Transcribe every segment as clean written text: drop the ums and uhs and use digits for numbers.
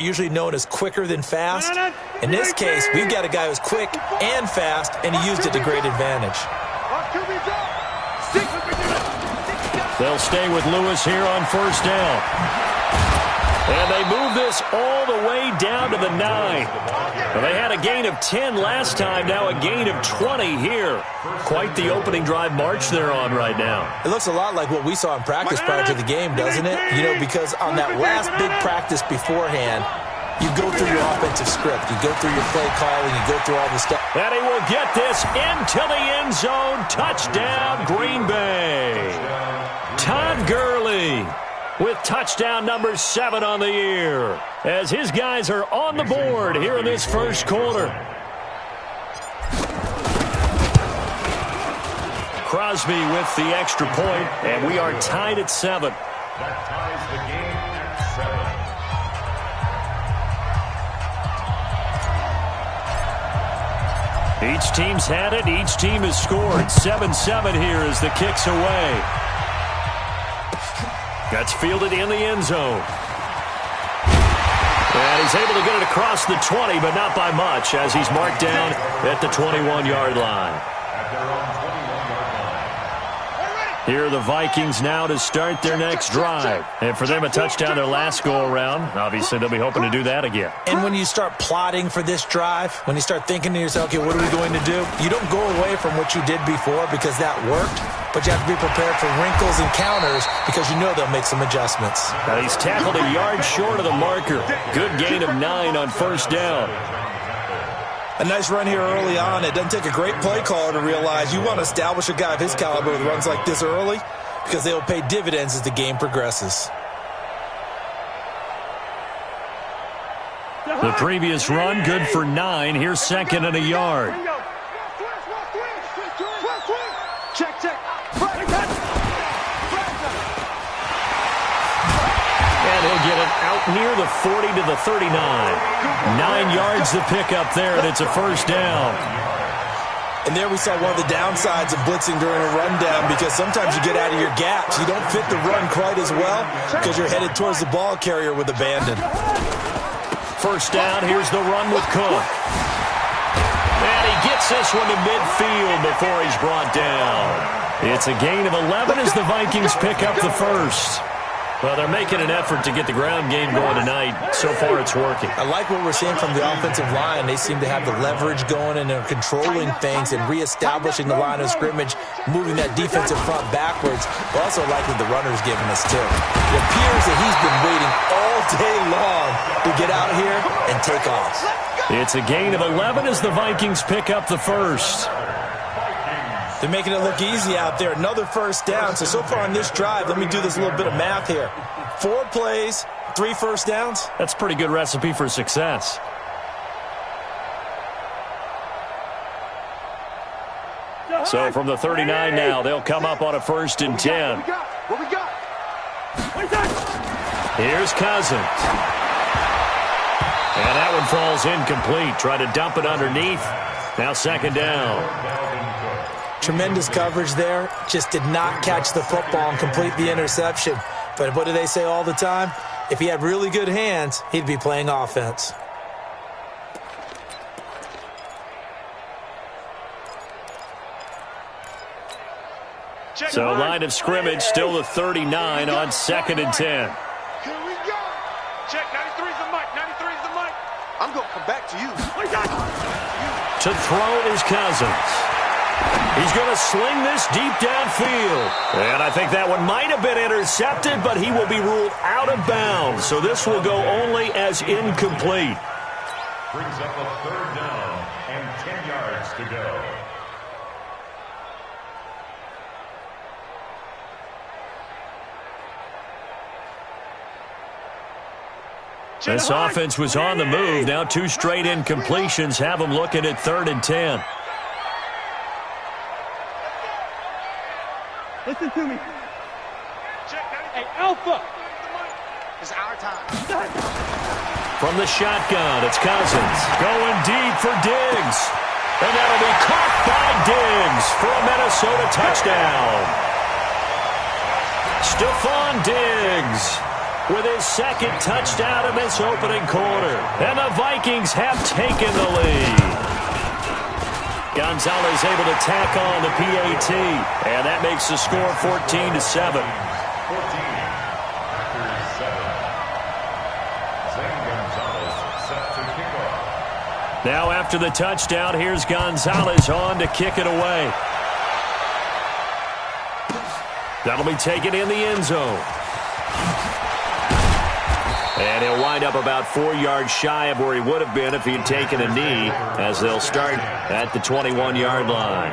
usually known as quicker than fast. In this case, we've got a guy who's quick and fast, and he used it to great advantage. They'll stay with Lewis here on first down. And they move this all the way down to the 9. Well, they had a gain of 10 last time, now a gain of 20 here. Quite the opening drive march they're on right now. It looks a lot like what we saw in practice prior to the game, doesn't it? You know, because on that last big practice beforehand, you go through your offensive script. You go through your play calling. You go through all the stuff. And he will get this into the end zone. Touchdown, Green Bay. Todd Gurley with touchdown number 7 on the year, as his guys are on the board here in this first quarter. Crosby with the extra point, and we are tied at 7. That ties the game at 7. Each team's had it. Each team has scored. 7-7 here as the kick's away. That's fielded in the end zone. And he's able to get it across the 20, but not by much, as he's marked down at the 21-yard line. Here are the Vikings now to start their next drive. And for them, a touchdown their last go-around. Obviously, they'll be hoping to do that again. And when you start plotting for this drive, when you start thinking to yourself, okay, what are we going to do? You don't go away from what you did before because that worked, but you have to be prepared for wrinkles and counters because you know they'll make some adjustments. Now he's tackled a yard short of the marker. Good gain of 9 on first down. A nice run here early on. It doesn't take a great play caller to realize you want to establish a guy of his caliber with runs like this early because they will pay dividends as the game progresses. The previous run, good for 9. Here's second and a yard. Check. And he'll get it out near the 40 to the 39. 9 yards to pick up there, and it's a first down. And there we saw one of the downsides of blitzing during a rundown because sometimes you get out of your gaps. You don't fit the run quite as well because you're headed towards the ball carrier with abandon. First down, here's the run with Cook. And he gets this one to midfield before he's brought down. It's a gain of 11 as the Vikings pick up the first. Well, they're making an effort to get the ground game going tonight. So far, it's working. I like what we're seeing from the offensive line. They seem to have the leverage going, and they're controlling things and reestablishing the line of scrimmage, moving that defensive front backwards, but also like what the runner's giving us, too. It appears that he's been waiting all day long to get out here and take off. It's a gain of 11 as the Vikings pick up the first. They're making it look easy out there. Another first down. So far on this drive, let me do this little bit of math here. 4 plays, 3 first downs. That's a pretty good recipe for success. So from the 39 now, they'll come up on a 1st and 10. What we got? Here's Cousins. And that one falls incomplete. Try to dump it underneath. Now second down. Tremendous coverage there. Just did not catch the football and complete the interception. But what do they say all the time? If he had really good hands, he'd be playing offense. So line of scrimmage still the 39 on 2nd and 10. Here we go. Check. 93's the mic. 93's the mic. I'm going to come back to you. To throw is Cousins. He's going to sling this deep downfield. And I think that one might have been intercepted, but he will be ruled out of bounds. So this will go only as incomplete. Brings up a 3rd down and 10 yards to go. This offense was on the move. Now 2 straight incompletions have them looking at 3rd and 10. Listen to me. Hey, Alpha. It's our time. From the shotgun, it's Cousins. Going deep for Diggs. And that'll be caught by Diggs for a Minnesota touchdown. Stephon Diggs with his second touchdown in this opening quarter. And the Vikings have taken the lead. Gonzalez able to tack on the PAT, and that makes the score 14-7. Now after the touchdown, here's Gonzalez on to kick it away. That'll be taken in the end zone. And he'll wind up about 4 yards shy of where he would have been if he'd taken a knee, as they'll start at the 21-yard line.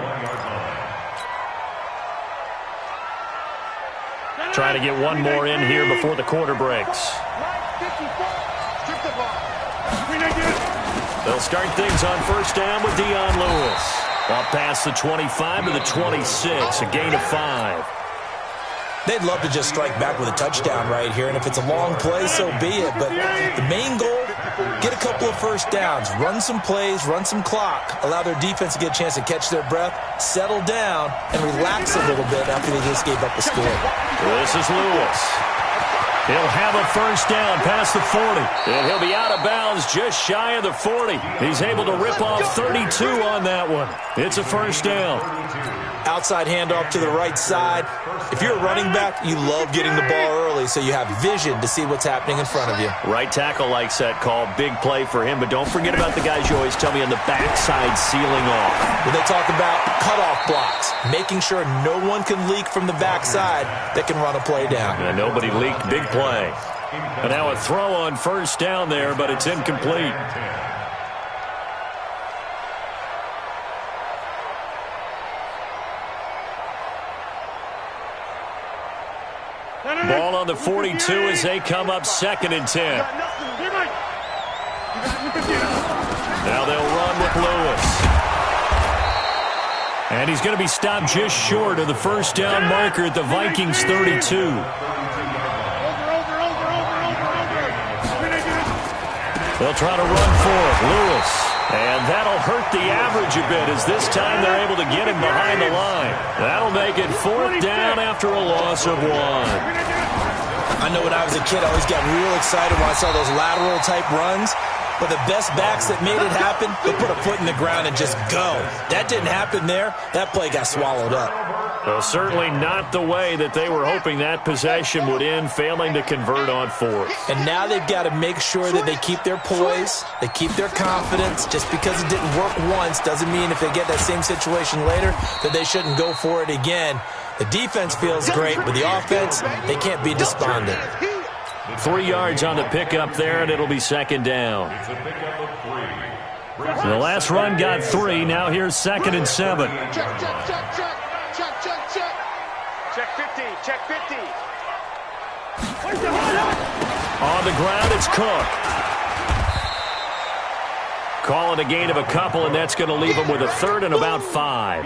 Trying to get one more in here before the quarter breaks. They'll start things on first down with Dion Lewis. Up past the 25 to the 26, a gain of 5. They'd love to just strike back with a touchdown right here, and if it's a long play, so be it. But the main goal, get a couple of first downs, run some plays, run some clock, allow their defense to get a chance to catch their breath, settle down, and relax a little bit after they just gave up a score. This is Lewis. He'll have a first down past the 40. And he'll be out of bounds just shy of the 40. He's able to rip off 32 on that one. It's a first down. Outside handoff to the right side. If you're a running back, you love getting the ball early so you have vision to see what's happening in front of you. Right tackle likes that call. Big play for him, but don't forget about the guys you always tell me on the backside sealing off. When they talk about cutoff blocks, making sure no one can leak from the backside that can run a play down. And nobody leaked. Big play. And now a throw on first down there, but it's incomplete. Ball on the 42 as they come up 2nd and 10. Now they'll run with Lewis. And he's going to be stopped just short of the first down marker at the Vikings 32. They'll try to run for it. Lewis. And that'll hurt the average a bit as this time they're able to get him behind the line. That'll make it 4th down after a loss of 1. I know when I was a kid, I always got real excited when I saw those lateral-type runs. But the best backs that made it happen, they put a foot in the ground and just go. That didn't happen there. That play got swallowed up. Well, certainly not the way that they were hoping that possession would end, failing to convert on 4th. And now they've got to make sure that they keep their poise, they keep their confidence. Just because it didn't work once doesn't mean if they get that same situation later that they shouldn't go for it again. The defense feels great, but the offense, they can't be despondent. 3 yards on the pickup there, and it'll be 2nd down. So the last run got 3. Now here's 2nd and 7. Check 50. Check 50. On the ground, it's Cook. Call it a gain of a couple, and that's going to leave him with a 3rd and about 5.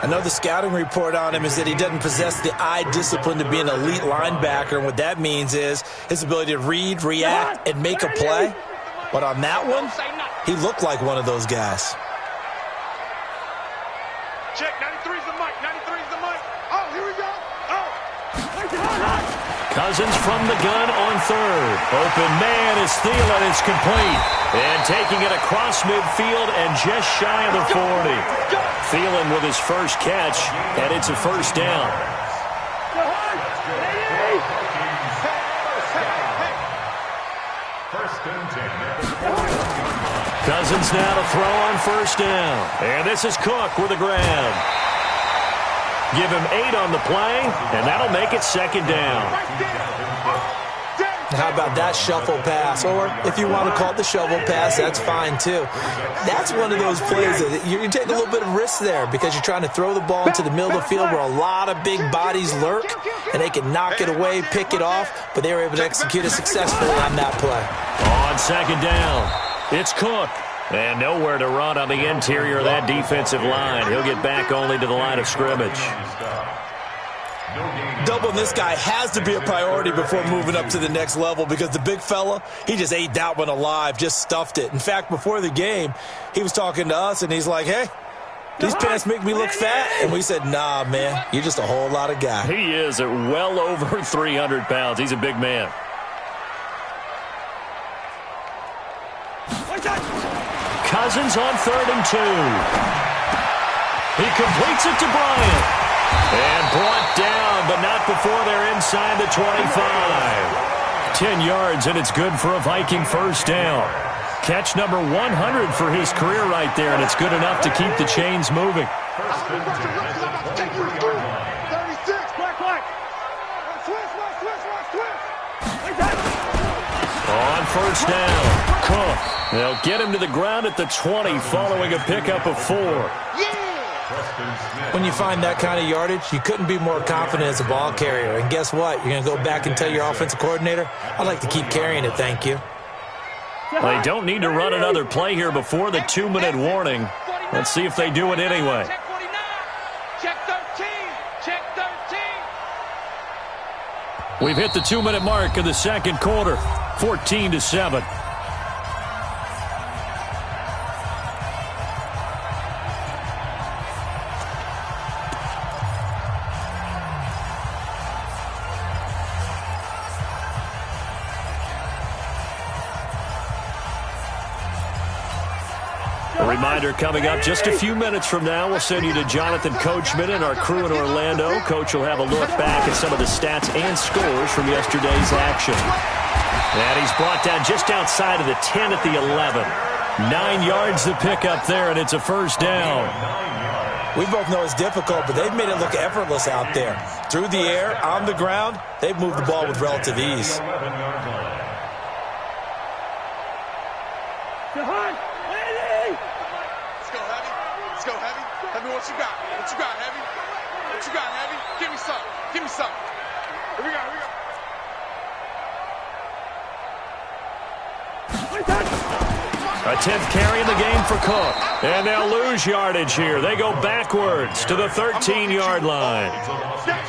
Another scouting report on him is that he doesn't possess the eye discipline to be an elite linebacker. And what that means is his ability to read, react, and make a play. But on that one, he looked like one of those guys. Check, 93's the mic, 93's the mic. Oh, here we go. Oh. Cousins from the gun on 3rd. Open man is Thielen. It's complete. And taking it across midfield and just shy of the 40. Thielen with his first catch, and it's a first down. Cousins now to throw on first down. And this is Cook with a grab. Give him 8 on the play, and that'll make it 2nd down. How about that shuffle pass? Or if you want to call it the shovel pass, that's fine too. That's one of those plays that you take a little bit of risk there because you're trying to throw the ball into the middle of the field where a lot of big bodies lurk, and they can knock it away, pick it off, but they were able to execute it successfully on that play. On 2nd down, it's Cook. And nowhere to run on the interior of that defensive line. He'll get back only to the line of scrimmage. Doubling this guy has to be a priority before moving up to the next level because the big fella, he just ate that one alive, just stuffed it. In fact, before the game, he was talking to us, and he's like, hey, These pants make me look fat. And we said, nah, man, you're just a whole lot of guy. He is at well over 300 pounds. He's a big man. Cousins on 3rd and 2. He completes it to Bryant. And brought down, but not before they're inside the 25. 10 yards, and it's good for a Viking first down. Catch number 100 for his career right there, and it's good enough to keep the chains moving. 36, black. On first down, Cook. They'll get him to the ground at the 20 following a pickup of 4. When you find that kind of yardage, you couldn't be more confident as a ball carrier. And guess what? You're going to go back and tell your offensive coordinator, I'd like to keep carrying it, thank you. They don't need to run another play here before the 2-minute warning. Let's see if they do it anyway. Check 49. Check 13. Check 13. We've hit the 2-minute mark in the second quarter, 14-7. A reminder coming up just a few minutes from now. We'll send you to Jonathan Coachman and our crew in Orlando. Coach will have a look back at some of the stats and scores from yesterday's action. And he's brought down just outside of the 10 at the 11. 9 yards to pick up there, and it's a first down. We both know it's difficult, but they've made it look effortless out there. Through the air, on the ground, they've moved the ball with relative ease. What you got? What you got, Heavy? What you got, Heavy? Give me some. Give me some. Here we go. A 10th carry in the game for Cook. And they'll lose yardage here. They go backwards to the 13-yard line.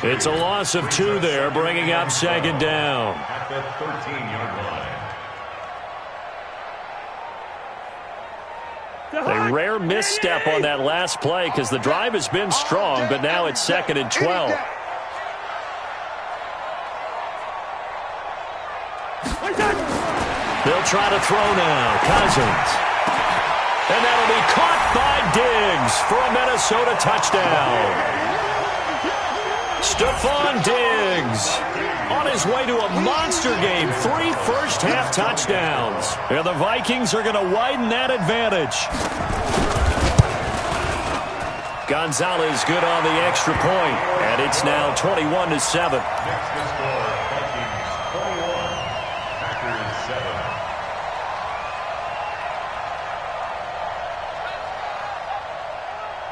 It's a loss of 2 there, bringing up second down. At the 13-yard line. A rare misstep on that last play because the drive has been strong, but now it's 2nd and 12. They'll try to throw now. Cousins. And that'll be caught by Diggs for a Minnesota touchdown. Stephon Diggs on his way to a monster game. 3 first-half touchdowns. And the Vikings are going to widen that advantage. Gonzalez good on the extra point. And it's now 21-7. Next to score, Vikings 21, Packers 7.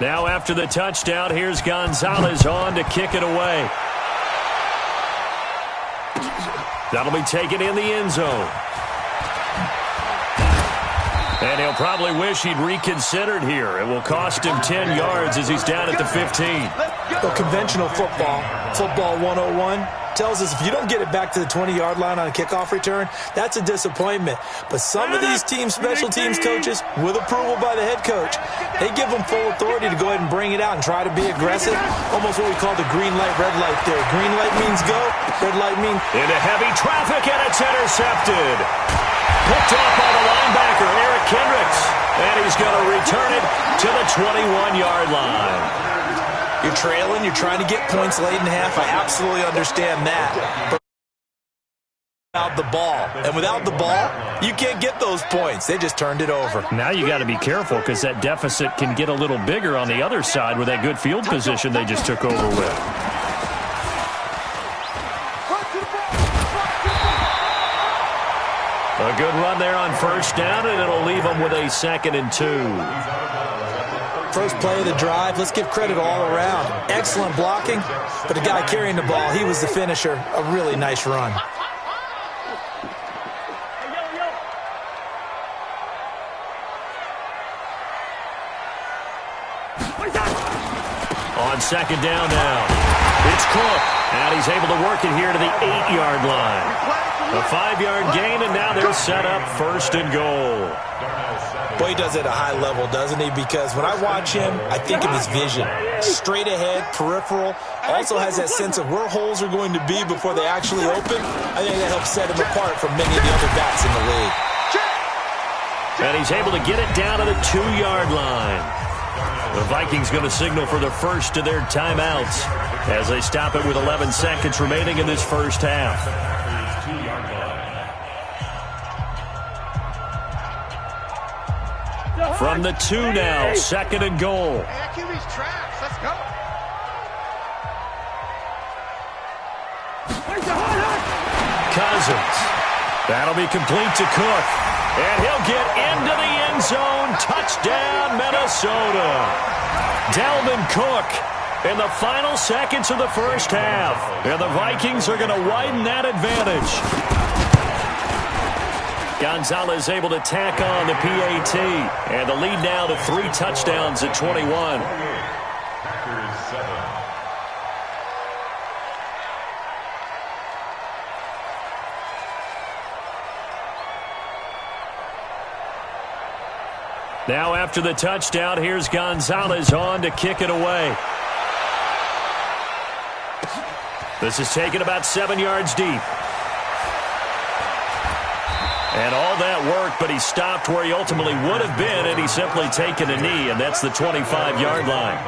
Now after the touchdown, here's Gonzalez on to kick it away. That'll be taken in the end zone. And he'll probably wish he'd reconsidered here. It will cost him 10 yards as he's down at the 15. Well, conventional football 101, tells us if you don't get it back to the 20-yard line on a kickoff return, that's a disappointment. But some of these teams, special teams coaches, with approval by the head coach, they give them full authority to go ahead and bring it out and try to be aggressive. Almost what we call the green light, red light theory. Green light means go, red light means... Into heavy traffic, and it's intercepted. Picked off by the linebacker, Eric Kendricks. And he's going to return it to the 21-yard line. You're trailing, you're trying to get points late in half. I absolutely understand that. But without the ball, and without the ball, you can't get those points. They just turned it over. Now you got to be careful because that deficit can get a little bigger on the other side with that good field position they just took over with. A good run there on first down, and it'll leave them with a 2nd and 2. First play of the drive, let's give credit all around. Excellent blocking, but the guy carrying the ball, he was the finisher. A really nice run. On second down now, it's Cook, and he's able to work it here to the 8-yard line. A 5-yard gain, and now they're set up 1st and goal. Boy, he does it at a high level, doesn't he? Because when I watch him, I think of his vision. Straight ahead, peripheral. Also has that sense of where holes are going to be before they actually open. I think that helps set him apart from many of the other backs in the league. And he's able to get it down to the 2-yard line. The Vikings going to signal for the first of their timeouts as they stop it with 11 seconds remaining in this first half. From the 2 now, 2nd and goal. QB's tracks. Let's go. Cousins. That'll be complete to Cook. And he'll get into the end zone. Touchdown, Minnesota. Dalvin Cook in the final seconds of the first half. And the Vikings are going to widen that advantage. Gonzalez able to tack on the PAT. And the lead now to 3 touchdowns at 21. Now after the touchdown, here's Gonzalez on to kick it away. This is taken about 7 yards deep. And all that work, but he stopped where he ultimately would have been, and he's simply taken a knee, and that's the 25-yard line.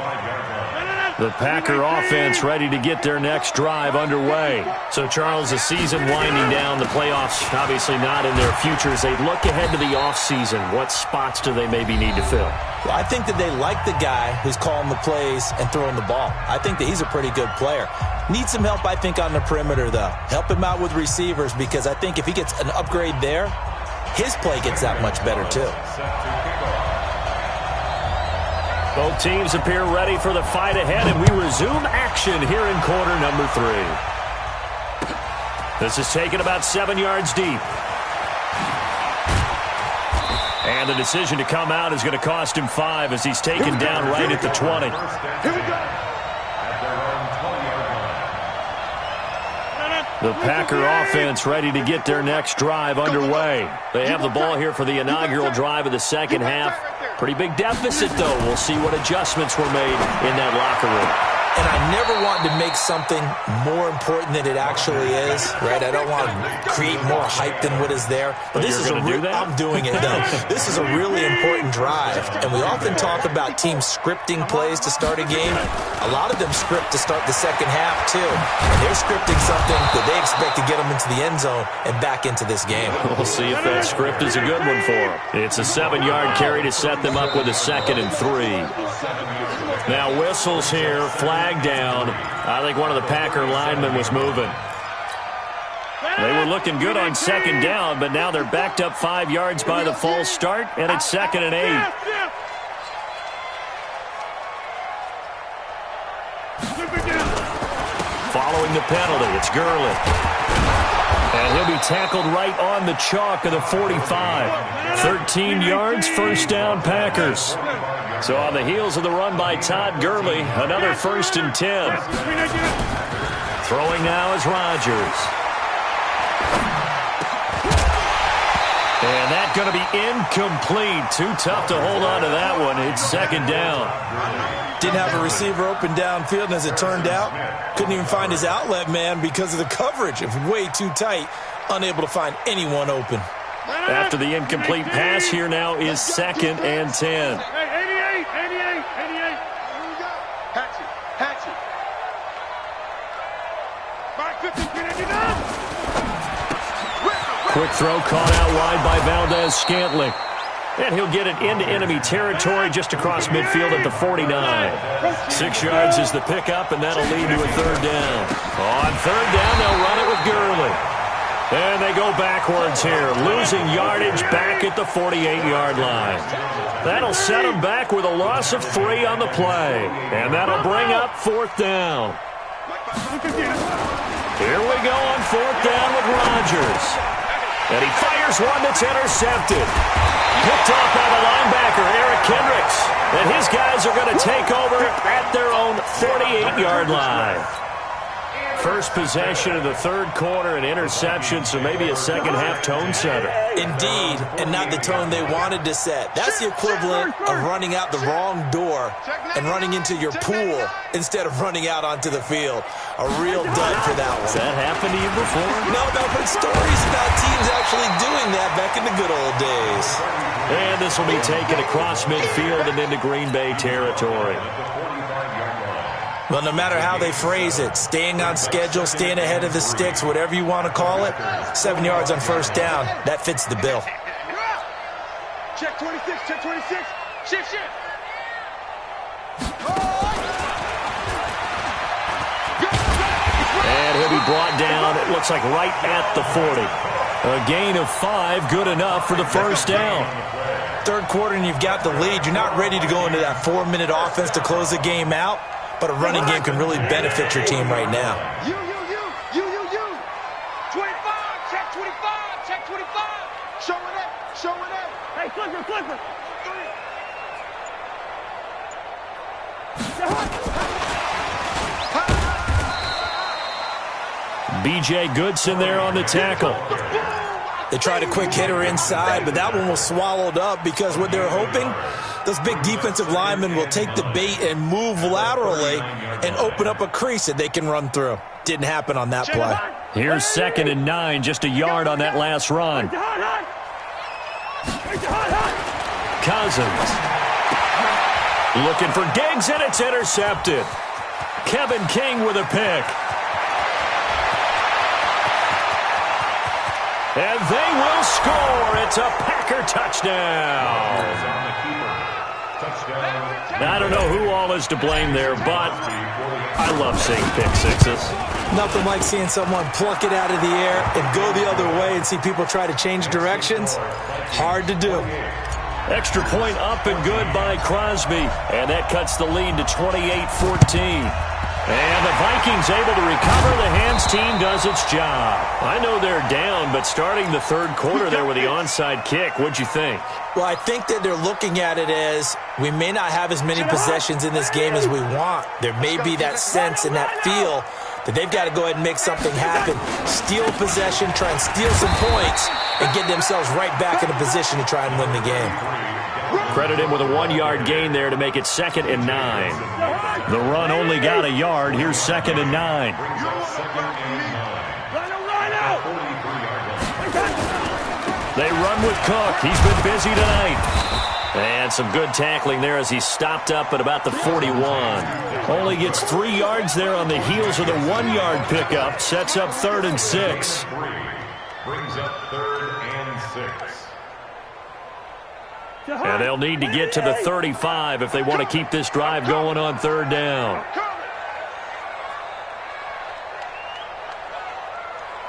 The Packer offense ready to get their next drive underway. So, Charles, the season winding down, the playoffs obviously not in their futures. They look ahead to the offseason. What spots do they maybe need to fill? Well, I think that they like the guy who's calling the plays and throwing the ball. I think that he's a pretty good player. Needs some help, I think, on the perimeter, though. Help him out with receivers, because I think if he gets an upgrade there, his play gets that much better, too. Both teams appear ready for the fight ahead, and we resume action here in quarter number 3. This is taken about 7 yards deep. And the decision to come out is going to cost him 5 as he's taken down right at the 20. Here we go. The Packer offense ready to get their next drive underway. They have the ball here for the inaugural drive of the second half. Pretty big deficit, though. We'll see what adjustments were made in that locker room. And I never want to make something more important than it actually is, right? I don't want to create more hype than what is there. But this is I'm doing it, though. This is a really important drive. And we often talk about teams scripting plays to start a game. A lot of them script to start the second half, too. And they're scripting something that they expect to get them into the end zone and back into this game. We'll see if that script is a good one for them. It's a 7-yard carry to set them up with a 2nd and 3. Now whistles here, flag down. I think one of the Packer linemen was moving. They were looking good on 2nd down, but now they're backed up 5 yards by the false start, and it's 2nd and 8. Following the penalty, it's Gurley. And he'll be tackled right on the chalk of the 45. 13 yards, 1st down Packers. So on the heels of the run by Todd Gurley, another 1st and 10. Throwing now is Rodgers. And that's going to be incomplete. Too tough to hold on to that one. It's 2nd down. Didn't have a receiver open downfield, and as it turned out, couldn't even find his outlet man because of the coverage. It was way too tight, unable to find anyone open. After the incomplete pass, here now is 2nd and 10. Quick throw caught out wide by Valdez-Scantling. And he'll get it into enemy territory just across midfield at the 49. 6 yards is the pickup, and that'll lead to a 3rd down. On 3rd down, they'll run it with Gurley. And they go backwards here, losing yardage back at the 48-yard line. That'll set them back with a loss of 3 on the play. And that'll bring up 4th down. Here we go on 4th down with Rodgers. And he fires one that's intercepted. Picked off by the linebacker, Eric Kendricks. And his guys are going to take over at their own 48-yard line. First possession of the third quarter, an interception, so maybe a second-half tone setter. Indeed, and not the tone they wanted to set. That's the equivalent of running out the wrong door and running into your pool instead of running out onto the field. A real dud for that one. Has that happened to you before? No, I've heard stories about teams actually doing that back in the good old days. And this will be taken across midfield and into Green Bay territory. Well, no matter how they phrase it, staying on schedule, staying ahead of the sticks, whatever you want to call it, 7 yards on first down, that fits the bill. Check 26, check 26. Shift. And he'll be brought down, it looks like right at the 40. A gain of 5, good enough for the first down. Third quarter and you've got the lead. You're not ready to go into that 4-minute offense to close the game out, but a running game can really benefit your team right now. You. 25, check 25, check 25. Showing up. Hey, Clipper. B.J. Goodson there on the tackle. They tried a quick hitter inside, but that one was swallowed up because what they're hoping, those big defensive linemen will take the bait and move laterally and open up a crease that they can run through. Didn't happen on that play. Here's 2nd and 9, just a yard on that last run. Cousins. Looking for Diggs, and it's intercepted. Kevin King with a pick. And they will score. It's a Packer touchdown. I don't know who all is to blame there, but I love seeing pick sixes. Nothing like seeing someone pluck it out of the air and go the other way and see people try to change directions. Hard to do. Extra point up and good by Crosby. And that cuts the lead to 28-14. And the Vikings able to recover. The hands team does its job. I know they're down, but starting the third quarter there with the onside kick, what'd you think? Well, I think that they're looking at it as we may not have as many possessions in this game as we want. There may be that sense and that feel that they've got to go ahead and make something happen. Steal possession, try and steal some points, and get themselves right back in a position to try and win the game. Credit him with a 1-yard gain there to make it 2nd and 9. The run only got a yard. Here's 2nd and 9. They run with Cook. He's been busy tonight. And some good tackling there as he stopped up at about the 41. Only gets 3 yards there on the heels of the 1-yard pickup. Sets up 3rd and 6. Brings up 3rd and 6. And they'll need to get to the 35 if they want to keep this drive going on 3rd down.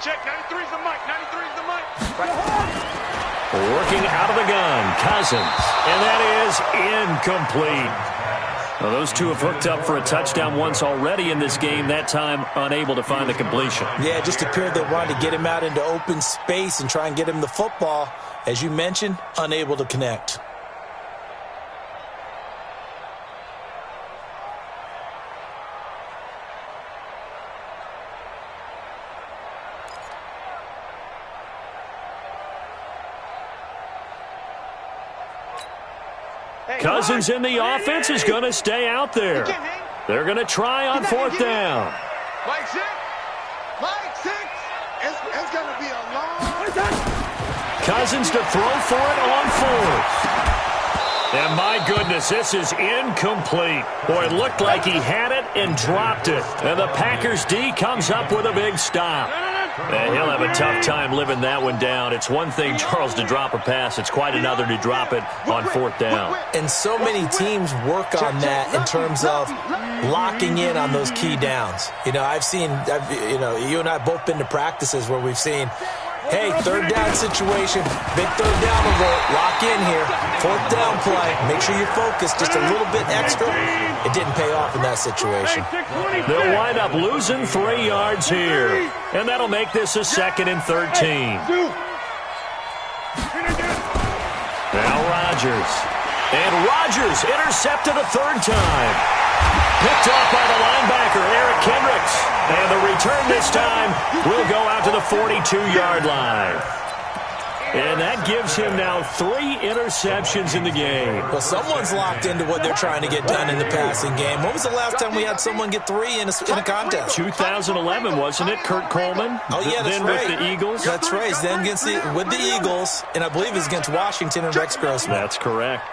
Check 93's the mic. 93's the mic. Working out of the gun, Cousins. And that is incomplete. Well, those two have hooked up for a touchdown once already in this game, that time unable to find the completion. Yeah, it just appeared they wanted to get him out into open space and try and get him the football. As you mentioned, unable to connect. Cousins in the offense is going to stay out there. They're going to try on 4th down. Mike 6. It's going to be a long... Cousins to throw for it on 4th. And my goodness, this is incomplete. Boy, it looked like he had it and dropped it. And the Packers D comes up with a big stop. And he'll have a tough time living that one down. It's one thing, Charles, to drop a pass. It's quite another to drop it on 4th down. And so many teams work on that in terms of locking in on those key downs. You know, you and I have both been to practices where we've seen, hey, 3rd down situation, big 3rd down alert, lock in here, 4th down play, make sure you focus just a little bit extra. It didn't pay off in that situation. They'll wind up losing 3 yards here, and that'll make this a 2nd and 13. Now Rodgers. And Rodgers intercepted a 3rd time. Picked off by the linebacker, Eric Kendricks. And the return this time will go out to the 42-yard line. And that gives him now 3 interceptions in the game. Well, someone's locked into what they're trying to get done in the passing game. When was the last time we had someone get 3 in a contest? 2011, wasn't it? Kurt Coleman? Oh, yeah, that's then right. With the Eagles? That's right. Then with the Eagles, and I believe it's against Washington and Rex Grossman. That's correct.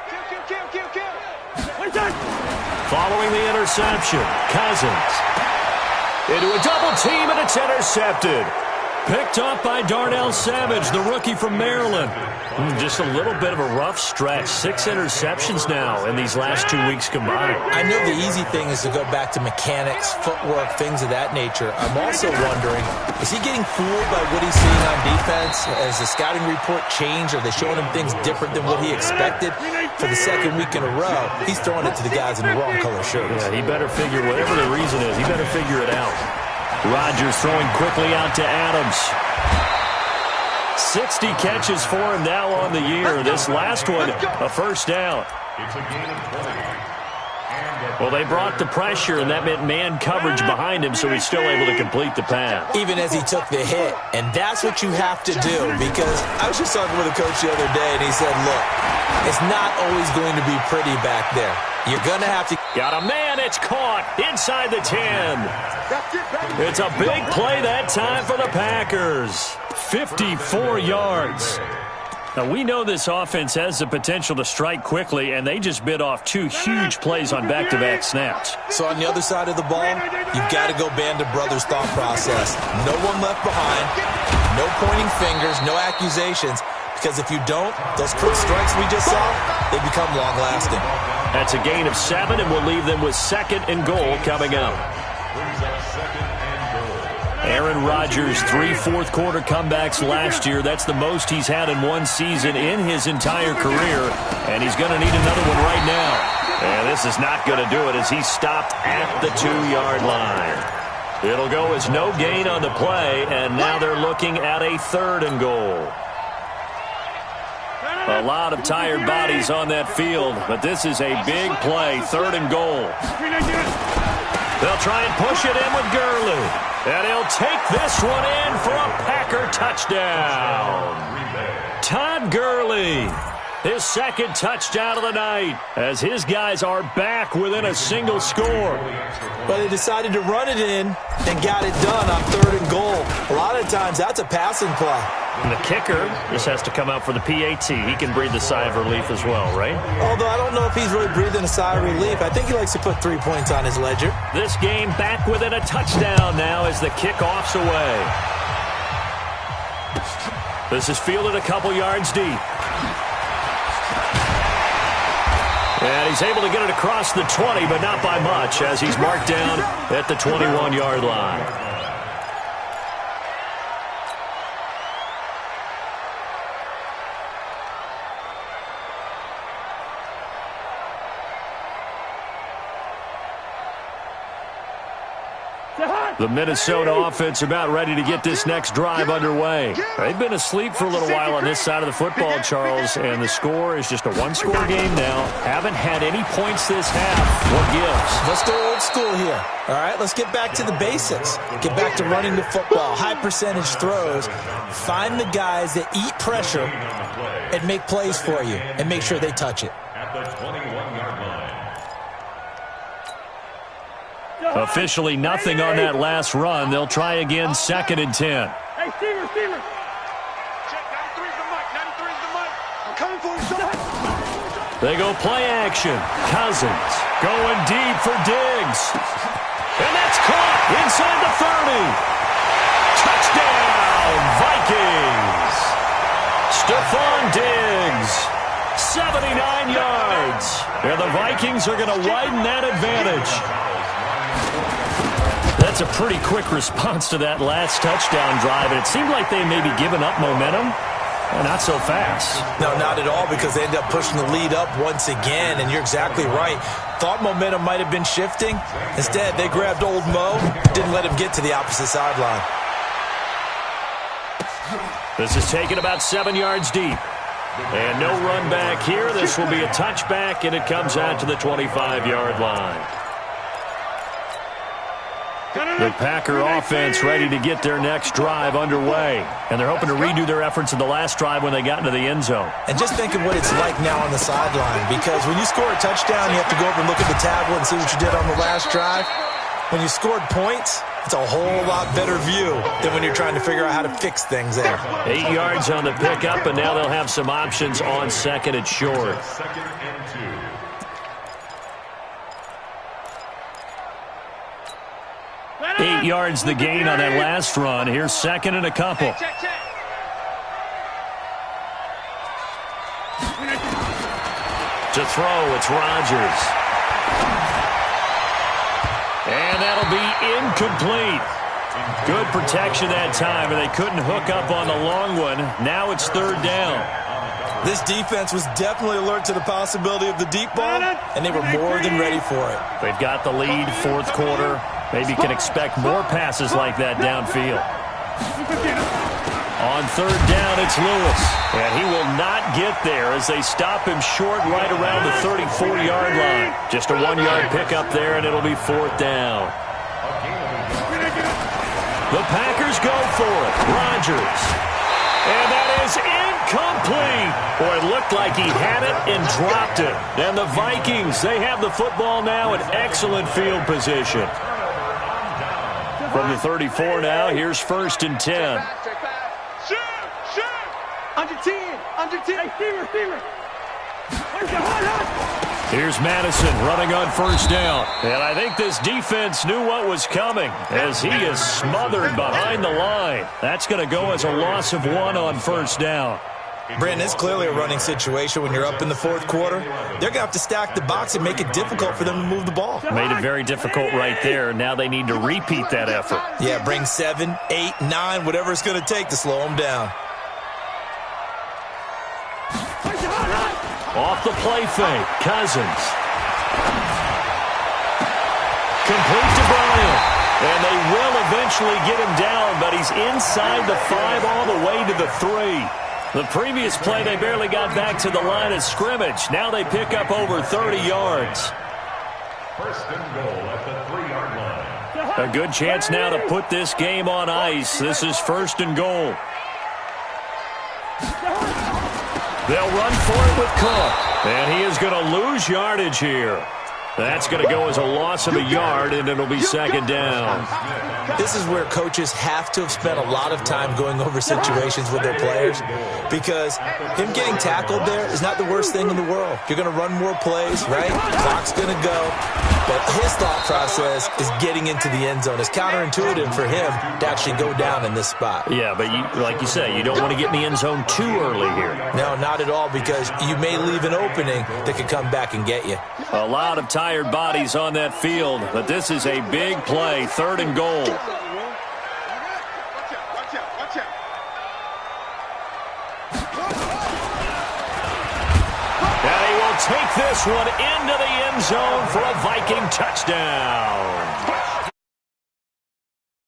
Following the interception, Cousins. Into a double team, and it's intercepted. Picked up by Darnell Savage, the rookie from Maryland. Just a little bit of a rough stretch. 6 interceptions now in these last 2 weeks combined. I know the easy thing is to go back to mechanics, footwork, things of that nature. I'm also wondering, is he getting fooled by what he's seeing on defense? Has the scouting report changed? Are they showing him things different than what he expected? For the second week in a row, he's throwing it to the guys in the wrong color shirts. Yeah, he better figure, whatever the reason is, he better figure it out. Rodgers throwing quickly out to Adams. 60 catches for him now on the year. This last one, a first down. It's a gain of 20. Well, they brought the pressure, and that meant man coverage behind him, so he's still able to complete the pass. Even as he took the hit. And that's what you have to do, because I was just talking with a coach the other day, and he said, look, it's not always going to be pretty back there. You're going to have to... Got a man, it's caught inside the 10. It's a big play that time for the Packers. 54 yards. Now, we know this offense has the potential to strike quickly, and they just bit off 2 huge plays on back-to-back snaps. So on the other side of the ball, you've got to go Band of Brothers thought process. No one left behind, no pointing fingers, no accusations, because if you don't, those quick strikes we just saw, they become long-lasting. That's a gain of 7, and we'll leave them with 2nd and goal coming up. Aaron Rodgers, 3 fourth-quarter comebacks last year. That's the most he's had in one season in his entire career, and he's going to need another one right now. And this is not going to do it as he's stopped at the 2-yard line. It'll go as no gain on the play, and now they're looking at a 3rd and goal. A lot of tired bodies on that field, but this is a big play, 3rd and goal. They'll try and push it in with Gurley. And he'll take this one in for a Packer touchdown. Todd Gurley, his 2nd touchdown of the night, as his guys are back within a single score. But they decided to run it in and got it done on 3rd and goal. A lot of times that's a passing play. And the kicker just has to come out for the PAT. He can breathe a sigh of relief as well, right? Although I don't know if he's really breathing a sigh of relief. I think he likes to put 3 points on his ledger. This game back within a touchdown now as the kickoff's away. This is fielded a couple yards deep. And he's able to get it across the 20, but not by much, as he's marked down at the 21-yard line. The Minnesota offense about ready to get this next drive underway. They've been asleep for a little while on this side of the football, Charles, and the score is just a 1-score game now. Haven't had any points this half. What gives? Let's go old school here. All right, let's get back to the basics. Get back to running the football, high percentage throws. Find the guys that eat pressure and make plays for you and make sure they touch it. At the 21-yard line. Officially nothing on that last run. They'll try again, 2nd and 10. Hey, Stever. Check, 93's the mic. 93's the mic. I'm coming for you, son. They go play action. Cousins going deep for Diggs. And that's caught inside the 30. Touchdown, Vikings. Stephon Diggs, 79 yards. And the Vikings are going to widen that advantage. That's a pretty quick response to that last touchdown drive, and it seemed like they may be giving up momentum. Not so fast. No, not at all, because they end up pushing the lead up once again, and you're exactly right. Thought momentum might have been shifting. Instead, they grabbed old Mo, didn't let him get to the opposite sideline. This is taken about 7 yards deep. And no run back here. This will be a touchback, and it comes out to the 25-yard line. The Packer offense ready to get their next drive underway. And they're hoping to redo their efforts in the last drive when they got into the end zone. And just think of what it's like now on the sideline, because when you score a touchdown, you have to go over and look at the tablet and see what you did on the last drive. When you scored points, it's a whole lot better view than when you're trying to figure out how to fix things there. 8 yards on the pickup, and now they'll have some options on second and short. Second and 2. 8 yards the gain on that last run. Here's second and a couple. To throw, it's Rodgers. And that'll be incomplete. Good protection that time, and they couldn't hook up on the long one. Now it's third down. This defense was definitely alert to the possibility of the deep ball, and they were more than ready for it. They've got the lead, fourth quarter. Maybe can expect more passes like that downfield. On third down, it's Lewis. And he will not get there as they stop him short right around the 34-yard line. Just a 1-yard pickup there, and it'll be fourth down. The Packers go for it. Rodgers. And that is incomplete. Boy, it looked like he had it and dropped it. And the Vikings, they have the football now in excellent field position. From the 34 now, here's first and 10. Under 10. Under 10. Receiver. Here's Madison running on first down. And I think this defense knew what was coming as he is smothered behind the line. That's going to go as a loss of 1 on first down. Brandon, it's clearly a running situation when you're up in the fourth quarter. They're going to have to stack the box and make it difficult for them to move the ball. Made it very difficult right there. Now they need to repeat that effort. Yeah, bring 7, 8, 9, whatever it's going to take to slow them down. Off the play fake, Cousins. Complete to Bryant. And they will eventually get him down, but he's inside the 5 all the way to the 3. The previous play, they barely got back to the line of scrimmage. Now they pick up over 30 yards. First and goal at the 3-yard line. A good chance now to put this game on ice. This is first and goal. They'll run for it with Cook. And he is going to lose yardage here. That's going to go as a loss of a yard, and it'll be second down. This is where coaches have to have spent a lot of time going over situations with their players, because him getting tackled there is not the worst thing in the world. You're going to run more plays, right? Clock's going to go. But his thought process is getting into the end zone. It's counterintuitive for him to actually go down in this spot. Yeah, but like you say, you don't want to get in the end zone too early here. No, not at all, because you may leave an opening that could come back and get you. A lot of tired bodies on that field, but this is a big play, third and goal. And he will take this one into the end zone for a Viking touchdown.